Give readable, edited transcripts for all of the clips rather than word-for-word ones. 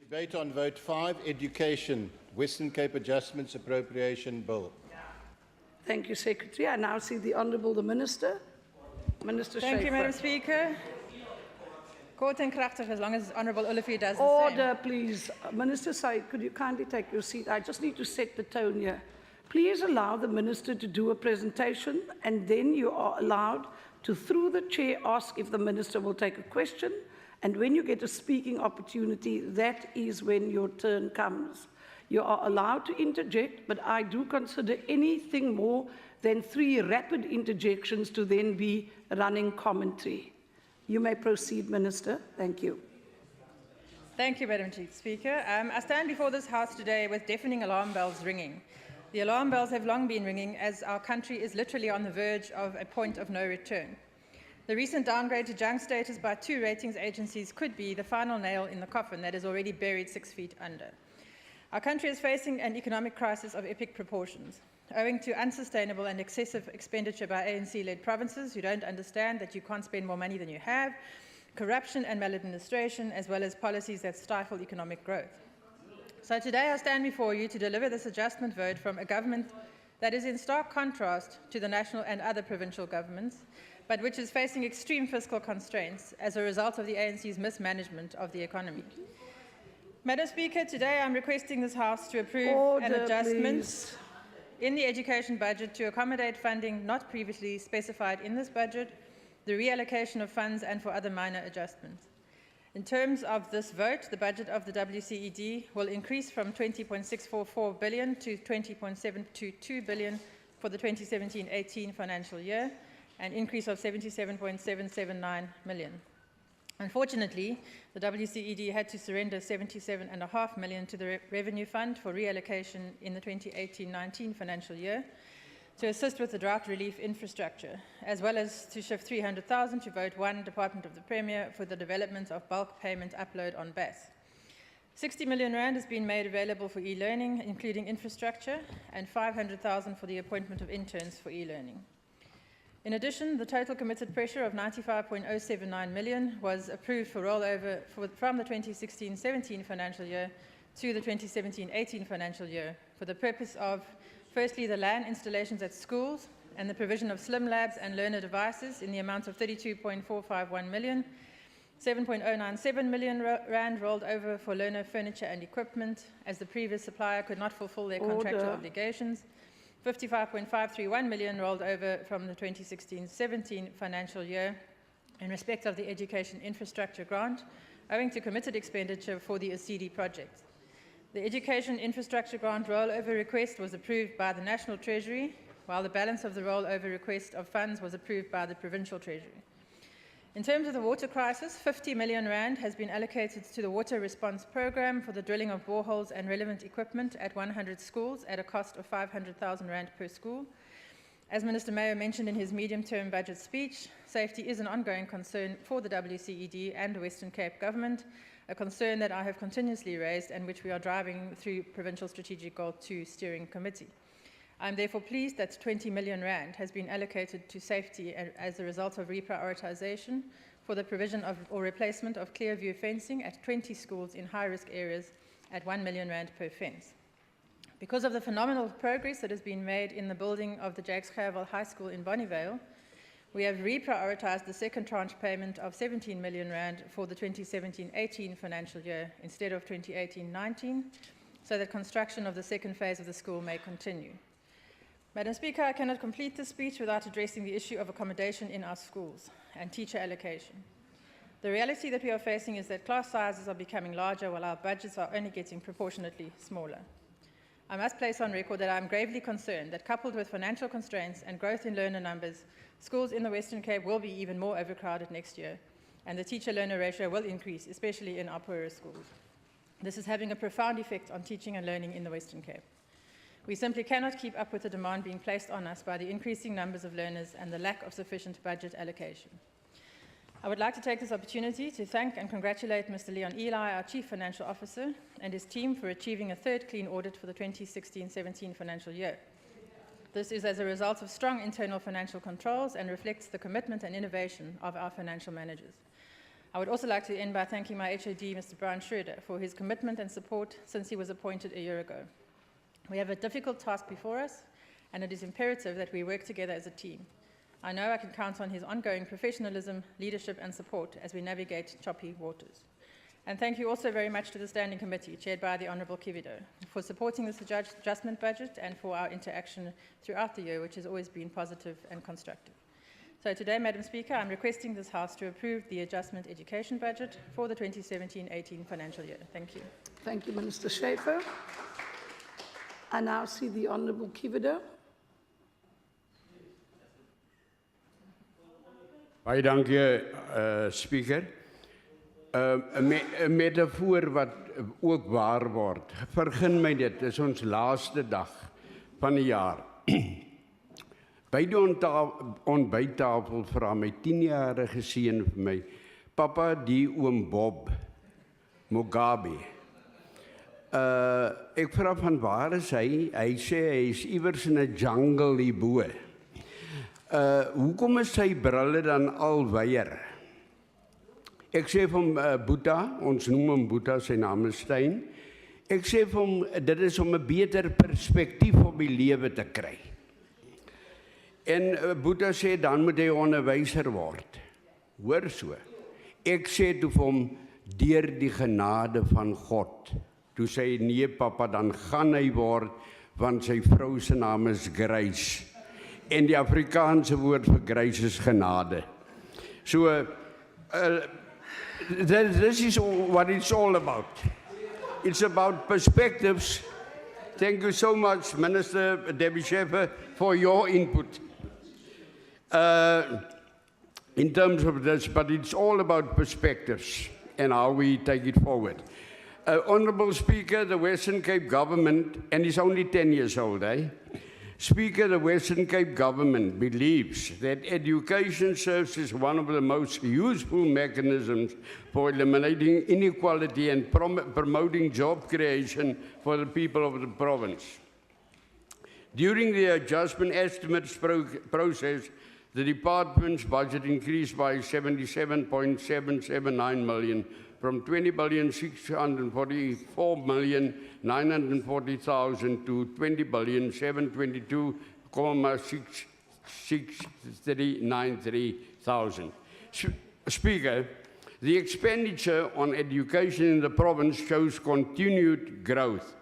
Debate on Vote 5, Education, Western Cape Adjustments Appropriation Bill. Thank you, Secretary. I now see the Honourable the Minister. Minister Thank you, Schaefer. Madam Speaker. Kort en krachtig, as long as Honourable Olivier does the Order, please. Minister Said, could you kindly take your seat? I just need to set the tone here. Please allow the Minister to do a presentation, and then you are allowed to, through the chair, ask if the Minister will take a question. And when you get a speaking opportunity, that is when your turn comes. You are allowed to interject, but I do consider anything more than 3 rapid interjections to then be running commentary. You may proceed, Minister. Thank you. Thank you, Madam Chief Speaker. I stand before this House today with deafening alarm bells ringing. The alarm bells have long been ringing as our country is literally on the verge of a point of no return. The recent downgrade to junk status by 2 ratings agencies could be the final nail in the coffin that is already buried 6 feet under. Our country is facing an economic crisis of epic proportions, owing to unsustainable and excessive expenditure by ANC-led provinces who don't understand that you can't spend more money than you have, corruption and maladministration, as well as policies that stifle economic growth. So today I stand before you to deliver this adjustment vote from a government that is in stark contrast to the national and other provincial governments, but which is facing extreme fiscal constraints as a result of the ANC's mismanagement of the economy. Madam Speaker, today I'm requesting this House to approve an adjustment in the education budget to accommodate funding not previously specified in this budget, the reallocation of funds and for other minor adjustments. In terms of this vote, the budget of the WCED will increase from 20.644 billion to 20.722 billion for the 2017-18 financial year, an increase of 77.779 million. Unfortunately, the WCED had to surrender 77.5 million to the Revenue Fund for reallocation in the 2018-19 financial year to assist with the drought relief infrastructure, as well as to shift 300,000 to Vote 1, Department of the Premier, for the development of bulk payment upload on BAS. 60 million rand has been made available for e-learning, including infrastructure, and 500,000 for the appointment of interns for e-learning. In addition, the total committed pressure of 95.079 million was approved for rollover from the 2016-17 financial year to the 2017-18 financial year for the purpose of, firstly, the LAN installations at schools and the provision of slim labs and learner devices in the amount of 32.451 million, 7.097 million rand rolled over for learner furniture and equipment, as the previous supplier could not fulfill their contractual obligations, 55.531 million rolled over from the 2016-17 financial year in respect of the education infrastructure grant, owing to committed expenditure for the ACD project. The education infrastructure grant rollover request was approved by the National Treasury, while the balance of the rollover request of funds was approved by the Provincial Treasury. In terms of the water crisis, 50 million rand has been allocated to the Water Response Programme for the drilling of boreholes and relevant equipment at 100 schools at a cost of 500,000 rand per school. As Minister Mayo mentioned in his medium-term budget speech, safety is an ongoing concern for the WCED and the Western Cape Government, a concern that I have continuously raised and which we are driving through Provincial Strategic Goal 2 Steering Committee. I am therefore pleased that 20 million rand has been allocated to safety as a result of reprioritisation for the provision of or replacement of clear view fencing at 20 schools in high-risk areas at 1 million rand per fence. Because of the phenomenal progress that has been made in the building of the Jakes Gerwel High School in Bonnievale, we have reprioritised the second tranche payment of 17 million rand for the 2017-18 financial year instead of 2018-19, so that construction of the second phase of the school may continue. Madam Speaker, I cannot complete this speech without addressing the issue of accommodation in our schools and teacher allocation. The reality that we are facing is that class sizes are becoming larger while our budgets are only getting proportionately smaller. I must place on record that I am gravely concerned that, coupled with financial constraints and growth in learner numbers, schools in the Western Cape will be even more overcrowded next year, and the teacher-learner ratio will increase, especially in our poorer schools. This is having a profound effect on teaching and learning in the Western Cape. We simply cannot keep up with the demand being placed on us by the increasing numbers of learners and the lack of sufficient budget allocation. I would like to take this opportunity to thank and congratulate Mr. Leon Eli, our Chief Financial Officer, and his team for achieving a third clean audit for the 2016-17 financial year. This is as a result of strong internal financial controls and reflects the commitment and innovation of our financial managers. I would also like to end by thanking my HOD, Mr. Brian Schroeder, for his commitment and support since he was appointed a year ago. We have a difficult task before us, and it is imperative that we work together as a team. I know I can count on his ongoing professionalism, leadership, and support as we navigate choppy waters. And thank you also very much to the Standing Committee, chaired by the Honourable Kivido, for supporting this adjustment budget and for our interaction throughout the year, which has always been positive and constructive. So today, Madam Speaker, I'm requesting this House to approve the adjustment education budget for the 2017-18 financial year. Thank you. Thank you, Minister Schaefer. I now see the Honourable Kivido. Baie dankie, Speaker. 'n metafoor wat ook waar word. Vergun my dit, is ons laaste dag van die jaar. By die ontbyttafel vra my 10-jarige seun vir my, "Papa, die oom Bob Mugabe." Ek vra van waar is hy? Hy sê hy is iewers in 'n jungle hierbo. Hoekom is sy brille dan al weier? Ek sê vir hom, Boeta, ons noem hom Boeta, sy naam is Stein. Ek sê vir hom, dit is om 'n beter perspektief op die lewe te kry. En Boeta sê, dan moet hy onderwyser word. Hoor so. Ek sê toe vir hom, deur die genade van God. Toe sê hy, nee papa, dan gaan hy word, want sy vrou se naam is Grace. En die Afrikaanse woord vir grace is genade. So, this is what it's all about. It's about perspectives. Thank you so much, Minister Debbie Schaefer, for your input in terms of this, but it's all about perspectives and how we take it forward. Honourable Speaker, the Western Cape Government, and he's only 10 years old, Speaker, the Western Cape Government believes that education serves as one of the most useful mechanisms for eliminating inequality and promoting job creation for the people of the province. During the adjustment estimates process, the department's budget increased by 77.779 million from 20,644,940,000 to 20,722,66393,000. Speaker, the expenditure on education in the province shows continued growth.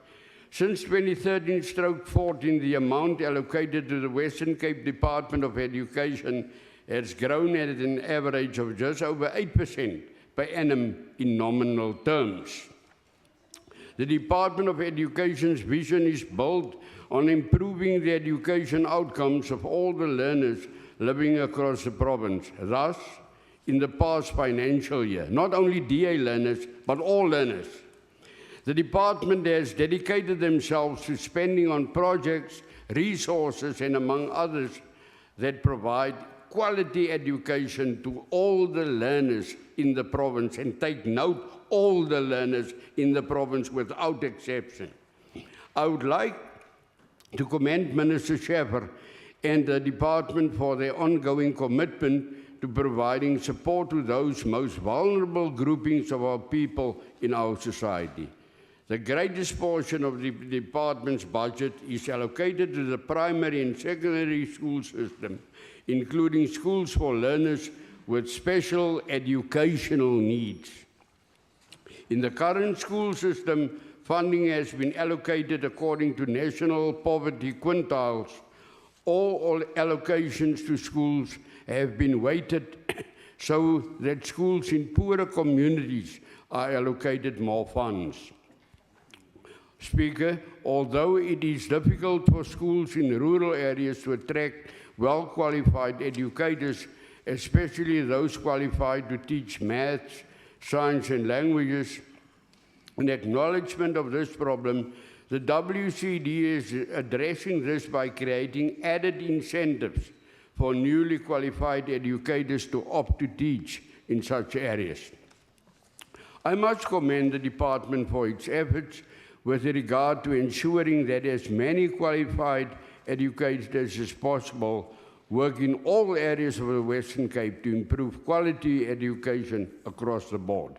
Since 2013-14, the amount allocated to the Western Cape Department of Education has grown at an average of just over 8% per annum in nominal terms. The Department of Education's vision is built on improving the education outcomes of all the learners living across the province. Thus, in the past financial year, not only DA learners, but all learners, the department has dedicated themselves to spending on projects, resources, and among others, that provide quality education to all the learners in the province, and take note, all the learners in the province without exception. I would like to commend Minister Schaefer and the department for their ongoing commitment to providing support to those most vulnerable groupings of our people in our society. The greatest portion of the department's budget is allocated to the primary and secondary school system, including schools for learners with special educational needs. In the current school system, funding has been allocated according to national poverty quintiles. All allocations to schools have been weighted so that schools in poorer communities are allocated more funds. Speaker, although it is difficult for schools in rural areas to attract well-qualified educators, especially those qualified to teach maths, science, and languages, in acknowledgement of this problem, the WCD is addressing this by creating added incentives for newly qualified educators to opt to teach in such areas. I must commend the department for its efforts with regard to ensuring that as many qualified educators as possible work in all areas of the Western Cape to improve quality education across the board.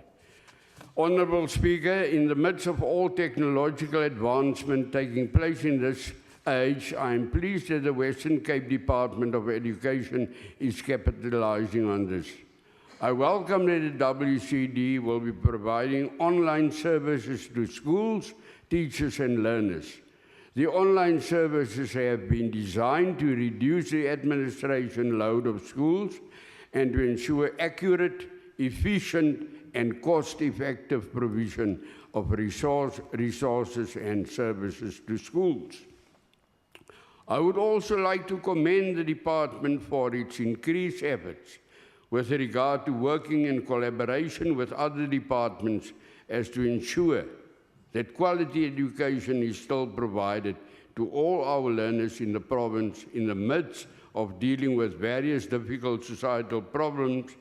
Honourable Speaker, in the midst of all technological advancement taking place in this age, I am pleased that the Western Cape Department of Education is capitalising on this. I welcome that the WCD will be providing online services to schools, teachers and learners. The online services have been designed to reduce the administration load of schools and to ensure accurate, efficient and cost-effective provision of resources and services to schools. I would also like to commend the department for its increased efforts with regard to working in collaboration with other departments as to ensure that quality education is still provided to all our learners in the province in the midst of dealing with various difficult societal problems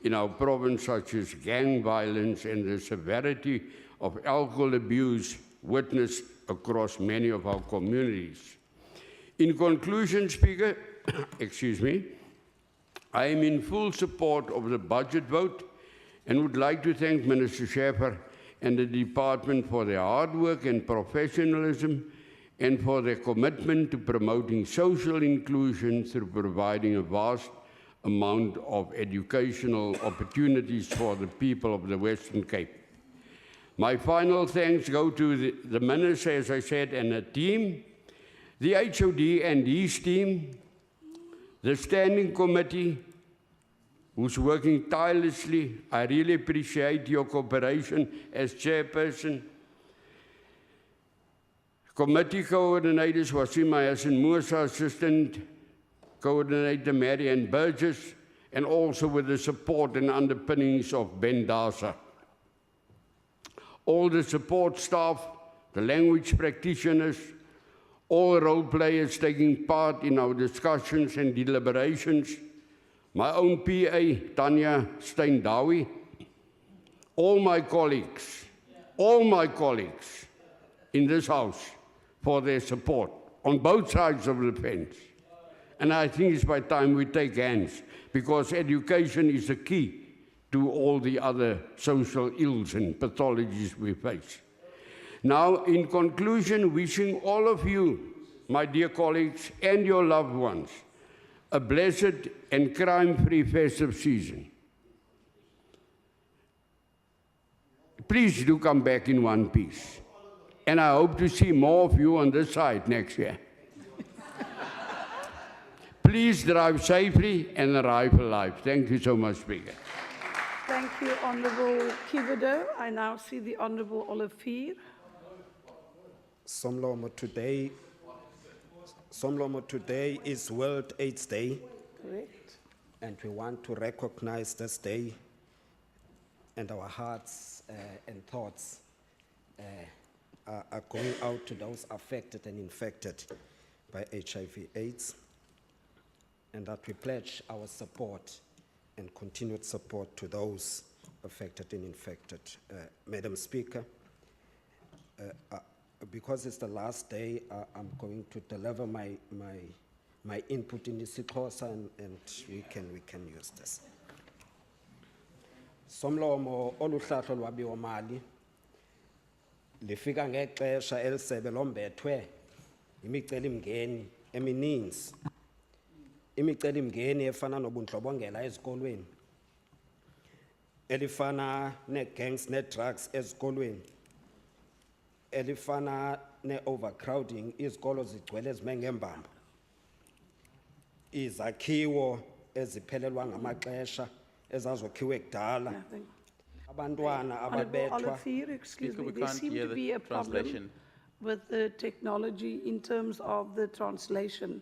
in our province, such as gang violence and the severity of alcohol abuse witnessed across many of our communities. In conclusion, Speaker, excuse me, I am in full support of the budget vote and would like to thank Minister Schäfer and the department for their hard work and professionalism and for their commitment to promoting social inclusion through providing a vast amount of educational opportunities for the people of the Western Cape. My final thanks go to the Minister, as I said, and the team, the HOD and his team, the Standing Committee, who's working tirelessly. I really appreciate your cooperation as chairperson. Committee coordinators, Wasima Hassan Musa, assistant coordinator Marianne Burgess, and also with the support and underpinnings of Ben Dasa. All the support staff, the language practitioners, all role players taking part in our discussions and deliberations, my own PA, Tanya Steindawi, all my colleagues in this House for their support on both sides of the fence. And I think it's by time we take hands, because education is the key to all the other social ills and pathologies we face. Now, in conclusion, wishing all of you, my dear colleagues, and your loved ones, a blessed and crime-free festive season. Please do come back in one piece. And I hope to see more of you on this side next year. Please drive safely and arrive alive. Thank you so much, Speaker. Thank you, Honourable Kivido. I now see the Honourable Olivier. Somlomo, today is World AIDS Day, Correct. and we want to recognize this day, and our hearts and thoughts are going out to those affected and infected by HIV/AIDS, and that we pledge our support and continued support to those affected and infected. Madam Speaker, because it's the last day, I'm going to deliver my input in isiXhosa, and we can use this. Somlomo oluhlahlo lwabiwomali lifika ngexesha elisebe lombethwe imicelimngeni emininzi. Imicelimngeni efana nobundlobongela ezikolweni, elifana ne-gangs ne-drugs ezikolweni, elifana ne-overcrowding, izikolo zigcwele zime ngembamba, izakhiwo eziphelelwa ngamaxesha ezazokhiwe kudala, abantwana ababethwa. Olivier, excuse Speaker, me, we there can't seems hear to the be a problem translation. with the technology in terms of the translation.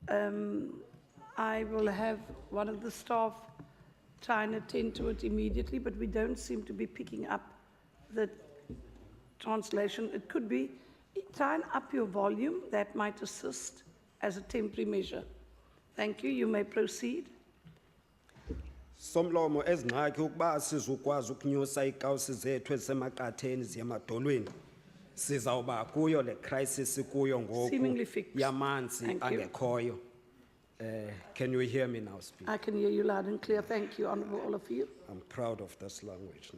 I will have one of the staff try and attend to it immediately, but we don't seem to be picking up the translation. It could be, try and up your volume, that might assist as a temporary measure. Thank you, you may proceed. Somlomo ezingxaki ukuba sizukwazi ukunyusa iikawusi zethu ezisemaqatheni ziyemadolweni, sizawuba kuyo le crisis kuyo ngoku Seemingly fixed. yamanzi Thank you. angekhoyo. Can you hear me now, Speaker? I can hear you loud and clear. Thank you, Honourable, all of you. I'm proud of this language.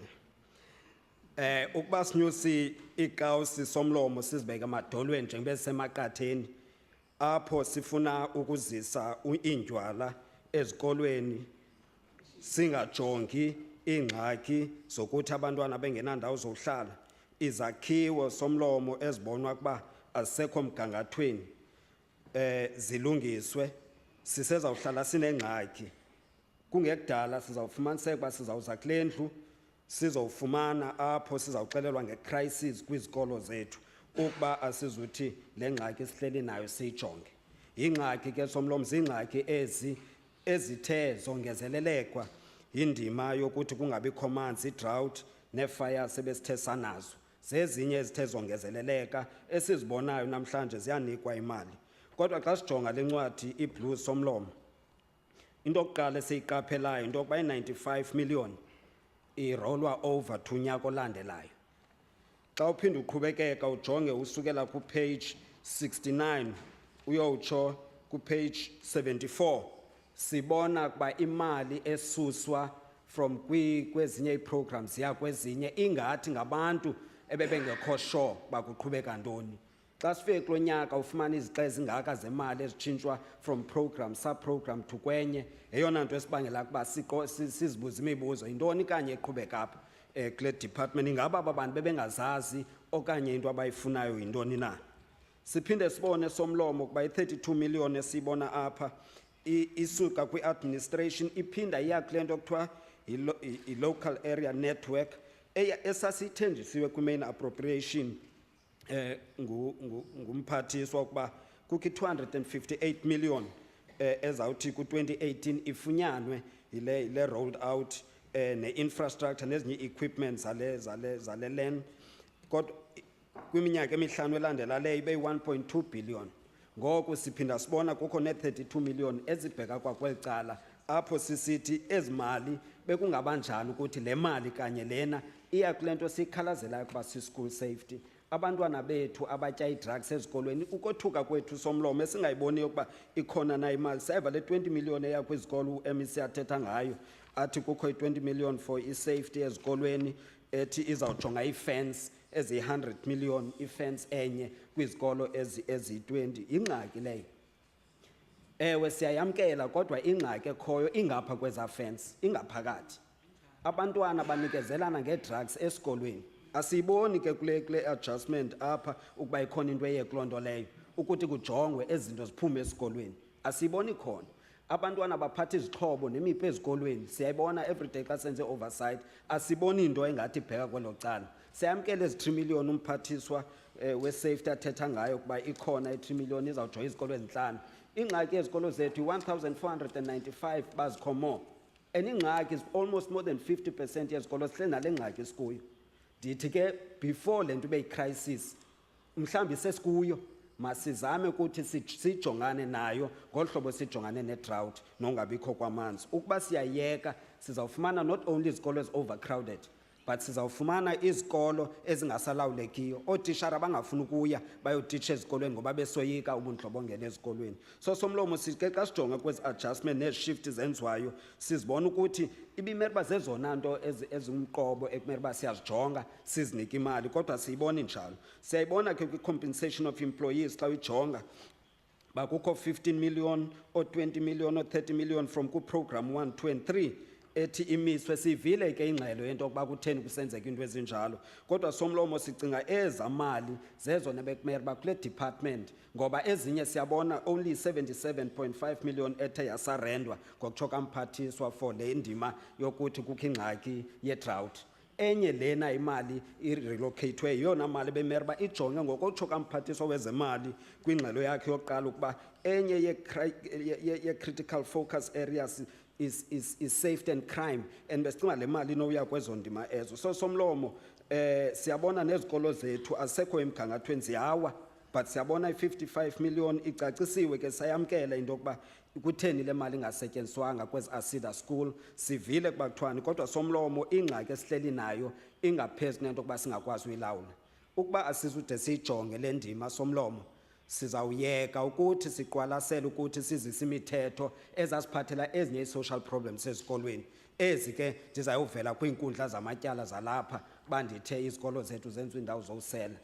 Ukuba sinyusi ikawusi somlomo sizibeka emadolweni njengoba sisemaqatheni apho sifuna ukuzisa indywala ezikolweni singajongi ingxaki zokuthi abantwana bengenandawo zohlala izakhiwo somlomo ezibonwa kuba azisekho mgangathweni zilungiswe sisezawuhlala sinengxaki kungekudala sizawufumaniseka uba sizawuza kule ndlu sizawufumana apho sizawuxelelwa ngecrisis kwizikolo zethu ukuba asizuthi le ngxaki sihleli nayo siyijonge ingxaki ke somlomo zingxaki ezithe zongezelelekwa indima yokuthi kungabikho manzi idrought neefires sebesithe sanazo zezinye ezithe zongezeleleka esizibonayo namhlanje ziyanikwa imali kodwa xa sijonga le ncwadi iblues somlomo into yokuqala esiyiqaphelayo into yokuba i-95 million irolwa over to unyaka olandelayo xa uphinde uqhubekeka ujonge usukela kupage 69 uyowutsho kupage 74 sibona kuba imali esuswa from kwezinye ii-programs ziya kwezinye ingathi ngabantu ebebengekho sure bakuqhubeka ntoni xa sifike kulo nyaka ufumana izixa ezingaka zemali ezitshintshwa from program sub-program to kwenye yeyona nto esibangela ukuba sizibuze imibuzo yintoni kanye eqhubeka apha kule department ingaba aba bantu bebengazazi okanye into abayifunayo yintoni na siphinde sibone somlomo ukuba i-32 million esiyibona apha isuka kwi-administration iphinda iya kule nto kuthiwa i-local area network esasithenjisiwe kwi-main appropriation ngumphathiswa ukuba kukho i-258 million ezawuthi ku-2018 ifunyanwe yile rolled out ne-infrastructure nezinye equipment zale land kodwa kwiminyaka emihlanu elandela leyo ibe 1.2 billion ngoku siphinda sibona kukho ne-32 million ezibheka kwakweli cala apho sisithi ezimali bekungabanjani ukuthi le mali kanye lena iya kule nto siyikhalazelayo ukuba si-school safety abantwana bethu abatya ii-drugs ezikolweni ukothuka kwethu somlomo esingayiboniyo ukuba ikhona na imali seva le 20 million eya kwizikolo u-MEC athetha ngayo athi kukho i-20 million for i-safety ezikolweni ethi izawujonga ii-fence eziyi-100 million ifence enye kwizikolo eziyi-20 ingxaki leyo ewe siyayamkela kodwa ingxaki ekhoyo ingapha kweza fence ingaphakathi abantwana banikezelana ngee-drugs esikolweni asiyiboni ke kule adjustment apha ukuba ikhona into eye kuloo nto leyo ukuthi kujongwe ezinto ziphume esikolweni asiyiboni khona abantwana baphatha izixhobo nemiphi ezikolweni siyayibona everyday xa senze oversight asiboni into engathi ibheka kwelo cala siyamkela ezi 3 million umphathiswa we-safety athetha ngayo ukuba ikhona i-3 million izawujonga izikolo ezintlanu ingxaki yezikolo zethu i-1495 bazikho more and ingxaki is almost more than 50% yezikolo sihleli nale ngxaki sikuyo ndithi ke before le nto ibe yi-crisis mhlawumbi sesikuyo masizame ukuthi sijongane nayo ngolu hlobo sijongane ne-drought nongabikho kwamanzi ukuba siyayeka sizawufumana not only izikolo ezi-overcrowded but sizawufumana izikolo ezingasalawulekiyo ootishara abangafuni ukuya bayotitsha ezikolweni ngoba besoyika ubundlobongela ezikolweni so somlomo sike xa sijonge kwezi adjustment nezishift zenziwayo sizibona ukuthi ibimele uba zezona nto ezingumqobo ekumele uba siyazijonga sizinike imali kodwa siyibona njalo siyayibona ke kwi-compensation of employees xa uyijonga bakukho 15 million or 20 million or 30 million from ku-program 1 2 and 3 ethi imiswe sivile ke ingxelo yento yokuba kutheni kusenzeka into ezinjalo kodwa somlomo sicinga ezamali zezona bekumele uba kule department ngoba ezinye siyabona only 77.5 million ethe yasarendwa ngokutsho kamphathiswa for le ndima yokuthi kukho ingxaki ye-drought enye lena imali irelocatwe yiyona mali bemele uba ijonge ngokutsho kamphathiswa wezemali kwingxelo yakhe yokuqala ukuba enye ye-critical focus areas is safety and crime and besicinga le mali inowuya kwezo ndima ezo so somlomo siyabona nezikolo zethu asekho emgangathweni ziyawa but siyabona i-55 million icacisiwe ke sayamkela into yokuba kutheni le mali ingasetyenziswanga kwezi asida school sivile kuba kuthiwani kodwa somlomo ingxaki esihleli nayo ingaphezu nento yokuba singakwazi uyilawula ukuba asizude siyijonge le ndima somlomo sizawuyeka ukuthi siqwalasele ukuthi sizise imithetho ezasiphathela ezinye i-social problems ezikolweni. Ezi ke ndizayovela kwiinkundla zamatyala zalapha bandithe izikolo zethu zenziwa iindawo zowusela.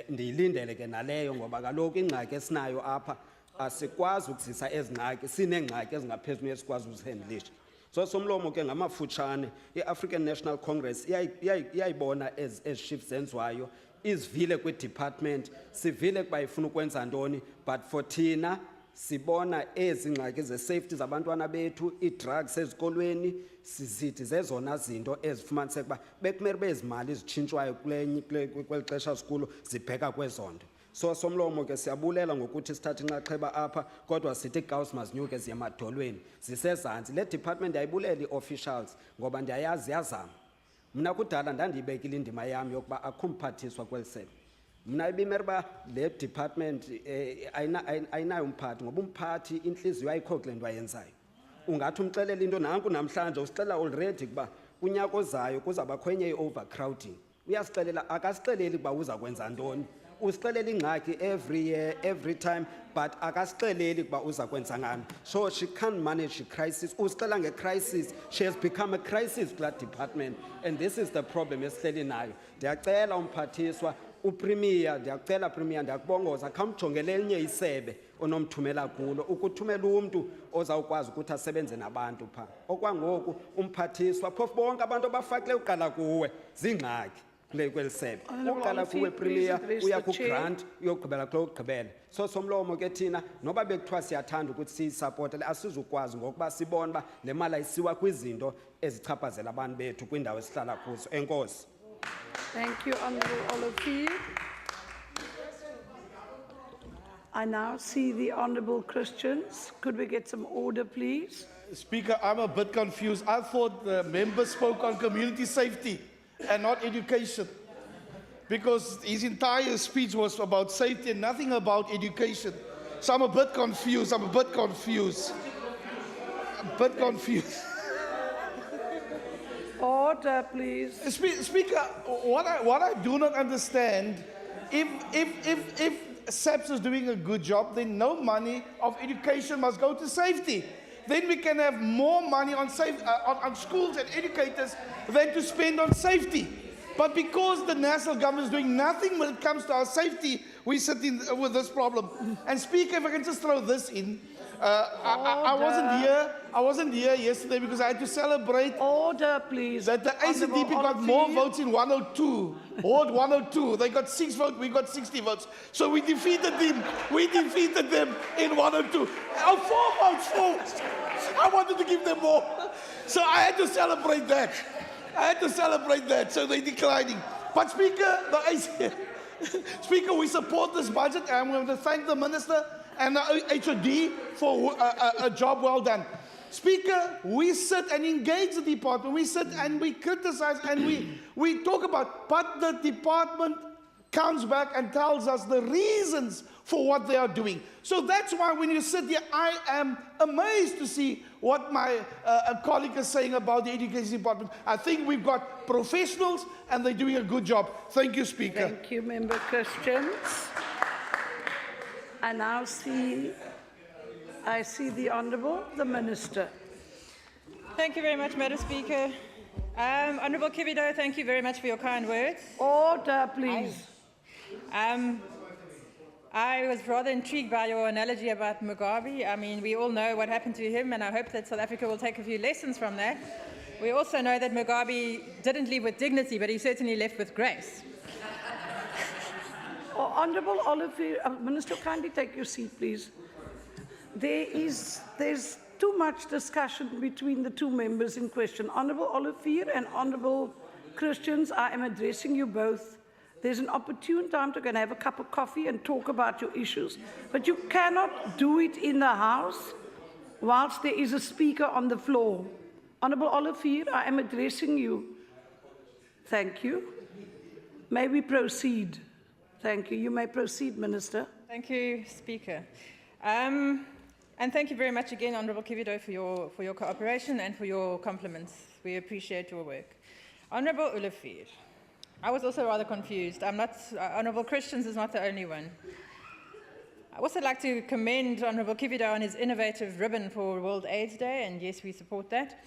Ndiyilindele ke naleyo ngoba kaloku ingxaki esinayo apha asikwazi ukuzisa ezi ngxaki, sineengxaki ezingaphezulu esikwazi uzihandlisha. So somlomo ke ngamafutshane i-African National Congress iyayibona ezi shifts zenziwayo, izivile kwi-department, sivile kuba ifuna ukwenza ntoni, but for thina sibona ezi ngxaki ze-safety zabantwana bethu, ii-drugs ezikolweni, sizithi zezona zinto ezifumaniseka uba bekumele bezimali zitshintshwayo kweli xesha sikulo zibheka kwezonto. So somlomo ke siyabulela ngokuthi sithathe inxaxheba apha, kodwa sithi iGauss mazinyuke ziye emadolweni zisezantsi. Le department yayibulela ii-officials ngoba ndiyayazi yazama. Mna kudala ndandiyibekile indima yami yokuba akho mphathiswa kweli sebe. Mna ibimele uba le department ayinayo umphathi ngoba umphathi intliziyo ayikho kule nto ayenzayo. Ungathi umxelela into nanku namhlanje usixelela already kuba unyaka ozayo kuzabakho enye i-overcrowding. Uyasixelela akasixeleli ukuba uza kwenza ntoni. Usixelela ingxaki every year, every time, but akasixeleli ukuba uza kwenza ngani. So she can't manage a crisis. Usixelela nge-crisis, she has become a crisis to that department, and this is the problem esihleli nayo. Ndiyacela umphathiswa uPremier, ndiyacela Premier, ndiyakubongoza khamjongele elinye isebe onomthumela kulo ukuthumela umuntu ozawukwazi ukuthi asebenze nabantu pha. Okwangoku umphathiswa phofu bonke abantu abafakile uqala kuwe zingxaki kweli sebe. Uqala kuwe Premier, uya ku-grant uyogqibela kulo ugqibela. So somlomo ke thina noba bekuthiwa siyathanda ukuthi siyisapotele asizukwazi ngokuba sibona uba le mali ayisiwa kwizinto ezichaphazela abantu bethu kwindawo esihlala kuzo. Enkosi. Thank you, Honourable Olivier. I now see the Honourable Christians. Could we get some order, please? Speaker, I'm a bit confused. I thought the member spoke on community safety and not education, because his entire speech was about safety and nothing about education. So I'm a bit confused. Order, please. Speaker, what I do not understand, if SAPS is doing a good job, then no money of education must go to safety. Then we can have more money on schools and educators than to spend on safety. But because the national government is doing nothing when it comes to our safety, we sit with this problem. And Speaker, if I can just throw this in, I wasn't here yesterday because I had to celebrate. Order, please. That the ACDP got more votes in 102. Ward 102. They got 6 votes, we got 60 votes. So we defeated them. We defeated them in 102. 4 votes. I wanted to give them more. So I had to celebrate that. So they're declining. But Speaker, Speaker, we support this budget, and I'm going to thank the Minister and the HOD for a job well done. Speaker, we sit and engage the department. We sit and we criticize and we talk about, but the department comes back and tells us the reasons for what they are doing. So that's why when you sit here, I am amazed to see what my colleague is saying about the education department. I think we've got professionals and they're doing a good job. Thank you, Speaker. Thank you, Member Christians. I now see the Honourable, the Minister. Thank you very much, Madam Speaker. Honourable Kivido, thank you very much for your kind words. Order, please. I was rather intrigued by your analogy about Mugabe. I mean, we all know what happened to him, and I hope that South Africa will take a few lessons from that. We also know that Mugabe didn't leave with dignity, but he certainly left with grace. Honourable Olivier, Minister, kindly take your seat, please. There's too much discussion between the two members in question. Honourable Olivier and Honourable Christians, I am addressing you both. There's an opportune time to go and have a cup of coffee and talk about your issues. But you cannot do it in the House whilst there is a speaker on the floor. Honourable Olivier, I am addressing you. Thank you. May we proceed? Thank you. You may proceed, Minister. Thank you, Speaker. And thank you very much again, Honourable Kivido, for your cooperation and for your compliments. We appreciate your work. Honourable Olivier, I was also rather confused. Honourable Christians is not the only one. I also like to commend Honourable Kivida on his innovative ribbon for World AIDS Day, and yes, we support that.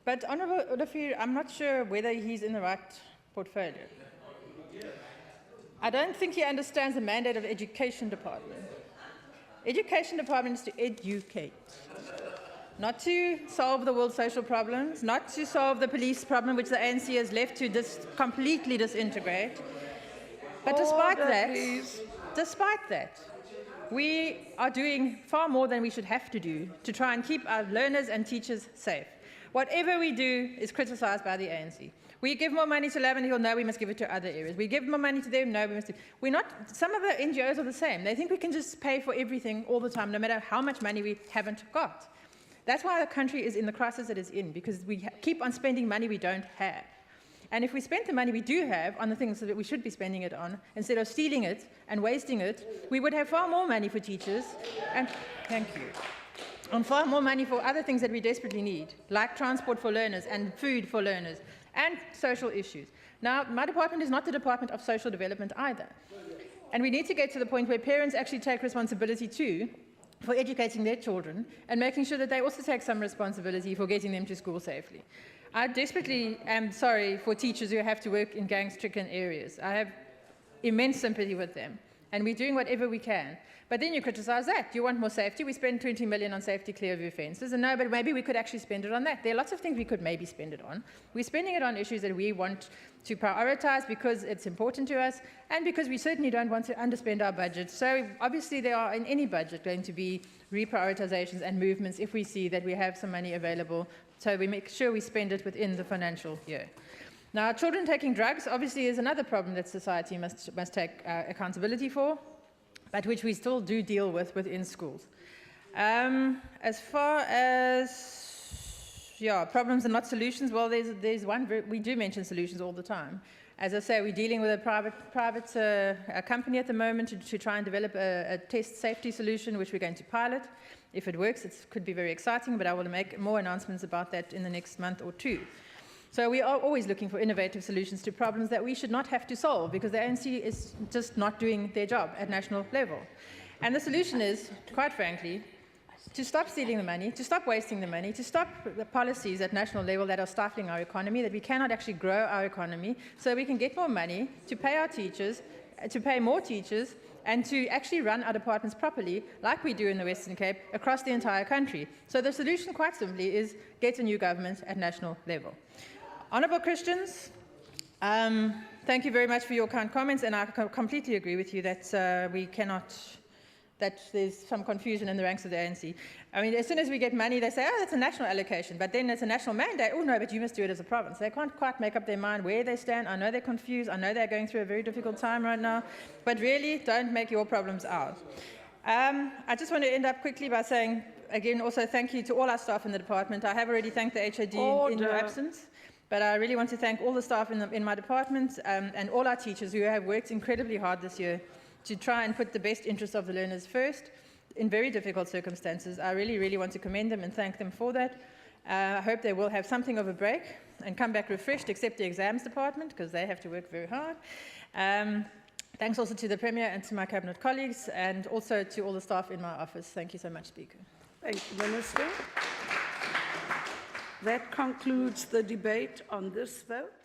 But Honourable Olafir, I'm not sure whether he's in the right portfolio. I don't think he understands the mandate of the Education Department. Education Department is to educate, not to solve the world's social problems, not to solve the police problem, which the ANC has left to completely disintegrate. But despite that, we are doing far more than we should have to do to try and keep our learners and teachers safe. Whatever we do is criticised by the ANC. We give more money to Lavender Hill, no, we must give it to other areas. We give more money to them, no, we must do. We're not, some of the NGOs are the same. They think we can just pay for everything all the time, no matter how much money we haven't got. That's why the country is in the crisis it is in, because we keep on spending money we don't have. And if we spent the money we do have on the things that we should be spending it on, instead of stealing it and wasting it, we would have far more money for teachers, and thank you, and far more money for other things that we desperately need, like transport for learners and food for learners, and social issues. Now, my department is not the Department of Social Development either. And we need to get to the point where parents actually take responsibility too for educating their children and making sure that they also take some responsibility for getting them to school safely. I desperately am sorry for teachers who have to work in gang-stricken areas. I have immense sympathy with them, and we're doing whatever we can. But then you criticise that. You want more safety? We spend 20 million on safety clear view fences, and no, but maybe we could actually spend it on that. There are lots of things we could maybe spend it on. We're spending it on issues that we want to prioritise because it's important to us, and because we certainly don't want to underspend our budget. So obviously there are in any budget going to be reprioritisations and movements if we see that we have some money available, so we make sure we spend it within the financial year. Now, children taking drugs obviously is another problem that society must take accountability for, but which we still do deal with within schools. As far as problems and not solutions, well, there's one, we do mention solutions all the time. As I say, we're dealing with a private company at the moment to try and develop a test safety solution, which we're going to pilot. If it works, it could be very exciting, but I will make more announcements about that in the next month or two. So we are always looking for innovative solutions to problems that we should not have to solve, because the ANC is just not doing their job at national level. And the solution is, quite frankly, to stop stealing the money, to stop wasting the money, to stop the policies at national level that are stifling our economy, that we cannot actually grow our economy, so we can get more money to pay our teachers, to pay more teachers, and to actually run our departments properly, like we do in the Western Cape, across the entire country. So the solution, quite simply, is get a new government at national level. Honourable Christians, thank you very much for your kind comments, and I completely agree with you that we cannot, that there's some confusion in the ranks of the ANC. I mean, as soon as we get money, they say, oh, that's a national allocation, but then it's a national mandate. Oh, no, but you must do it as a province. They can't quite make up their mind where they stand. I know they're confused. I know they're going through a very difficult time right now, but really, don't make your problems ours. I just want to end up quickly by saying, again, also thank you to all our staff in the department. I have already thanked the HOD in your absence. But I really want to thank all the staff in my department and all our teachers who have worked incredibly hard this year to try and put the best interests of the learners first in very difficult circumstances. I really, really want to commend them and thank them for that. I hope they will have something of a break and come back refreshed, except the exams department, because they have to work very hard. Thanks also to the Premier and to my Cabinet colleagues, and also to all the staff in my office. Thank you so much, Speaker. Thank you, Minister. That concludes the debate on this vote.